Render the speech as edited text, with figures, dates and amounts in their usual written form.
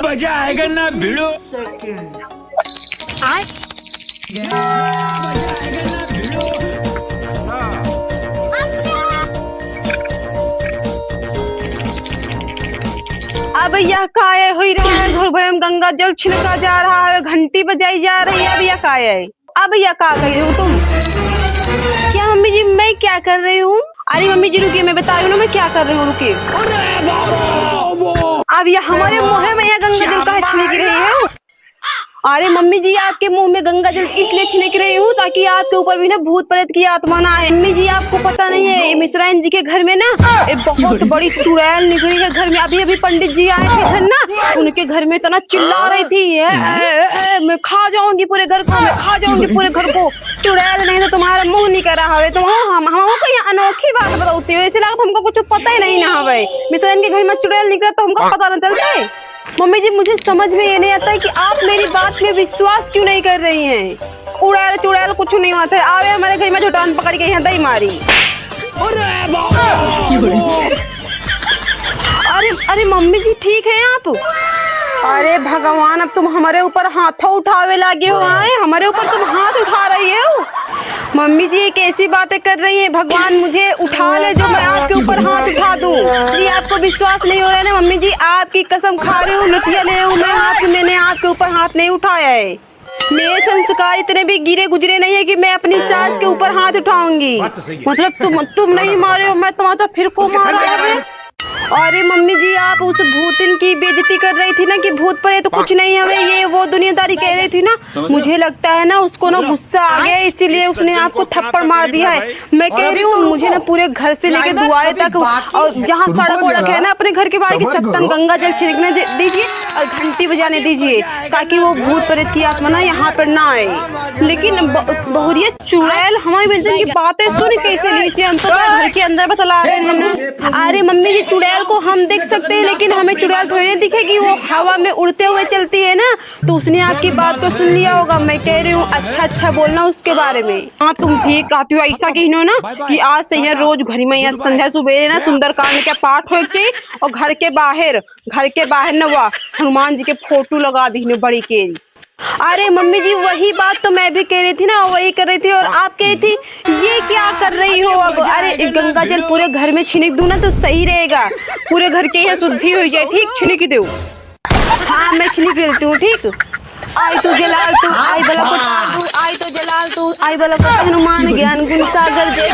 मजा आएगा ना भिड़ो। अब यह काय हुई रहा है, घर भर में गंगा जल छिड़का जा रहा है, घंटी बजाई जा रही है। अब यह काय है, अब यह का गई हो तुम? क्या मम्मी जी मैं क्या कर रही हूँ? अरे मम्मी जी रुकिए, मैं बता रही हूँ मैं क्या कर रही हूँ, रुकिए। अब यह हमारे मुँह में यह गंगा जल का छिड़क रही है। अरे मम्मी जी आपके मुंह में गंगा जल इसलिए छिड़क रही हूँ ताकि आपके ऊपर भी ना भूत प्रेत की आत्मा ना आए। मम्मी जी आपको पता नहीं है, मिश्राइन जी के घर में ना एक बहुत बड़ी चुड़ैल निकली है घर में। अभी अभी पंडित जी आए थे घर ना, उनके घर में इतना चिल्ला रही थी मैं खा जाऊंगी पूरे घर को, मैं खा जाऊंगी पूरे घर को। चुड़ैल नहीं तो तुम्हारा मुंह नहीं कर रहा है। तुम हमको यहाँ अनोखी बात बताती हो, इसी लगा हमको कुछ पता ही नहीं ना हवे। मिश्राइन के घर में चुड़ैल निकला तो हमको पता न चलता है। मम्मी जी मुझे समझ में ये नहीं आता है कि आप मेरी बात में विश्वास क्यों नहीं कर रही हैं। उड़ैल चुड़ैल कुछ नहीं होता है। आवे हमारे घर में झुटान पकड़ के यहाँ दही मारी। अरे अरे मम्मी जी ठीक है आप? अरे भगवान अब तुम हमारे ऊपर हाथों उठावे लगे हो। आए हमारे ऊपर तुम हाथ उठा रही हो। मम्मी जी ये कैसी बातें कर रही हैं? भगवान मुझे उठा ले जो मैं आपके ऊपर हाथ उठा दूं। जी आपको विश्वास नहीं हो रहा है ना मम्मी जी, आपकी कसम खा रही हूँ, लुटिया ले हूँ मैं हाथ, मैंने आपके ऊपर हाथ नहीं उठाया है। मेरे संस्कार इतने भी गिरे गुजरे नहीं है कि मैं अपनी सास के ऊपर हाथ उठाऊंगी। मतलब तुम नहीं मारे हो, मैं तुम्हारा फिर को मारा है। अरे मम्मी जी आप उस भूतिन की बेइज्जती कर रही थी ना कि भूत परे तो कुछ नहीं हमें, ये वो दुनियादारी कह रही थी ना। मुझे लगता है ना उसको ना गुस्सा आ गया, इसीलिए उसने आपको थप्पड़ मार दिया है। मैं कह रही हूँ मुझे ना पूरे घर से लेके दुआरे तक और जहाँ सड़क वड़क है ना अपने घर के बाहर की सब तक गंगा जल छिड़कने दीजिए और घंटी बजाने दीजिए ताकि वो भूत प्रेत की आत्मा ना यहाँ पर ना आए। लेकिन बहुरिया चुड़ैल हमारी बेंचन की बातें सुन कैसे ली थी? हम तो घर के अंदर बतला रहे हैं। अरे मम्मी जी चुड़ैल को हम देख सकते हैं लेकिन हमें चुड़ैल थोड़ी दिखेगी, वो हवा में उड़ते हुए चलती है ना। तो उसने आपकी बात को सुन लिया होगा। मैं कह रही हूँ अच्छा बोलना उसके बारे में। हाँ तुम ठीक कहती हो, ऐसा कहो ना कि आज से यहाँ रोज घर में यहाँ संध्या सुबह ना सुंदरकांड का पाठ हो चाहिए और घर के बाहर न हुआ हनुमान जी के फोटो लगा दी बड़ी केरी। अरे मम्मी जी वही बात तो मैं भी कह रही थी ना, वही कर रही थी। और आप कह रही थी ये क्या कर रही हो अब? अरे गंगा जल पूरे घर में छिड़क दूं ना तो सही रहेगा, पूरे घर के यहाँ शुद्धि हो जाए। ठीक छिड़क दो। हाँ मैं छिड़क देती हूँ। ठीक आई तो जलाल तू आई बला को आई तो जलाल तू आई बला को हनुमान ज्ञान गुण सागर जय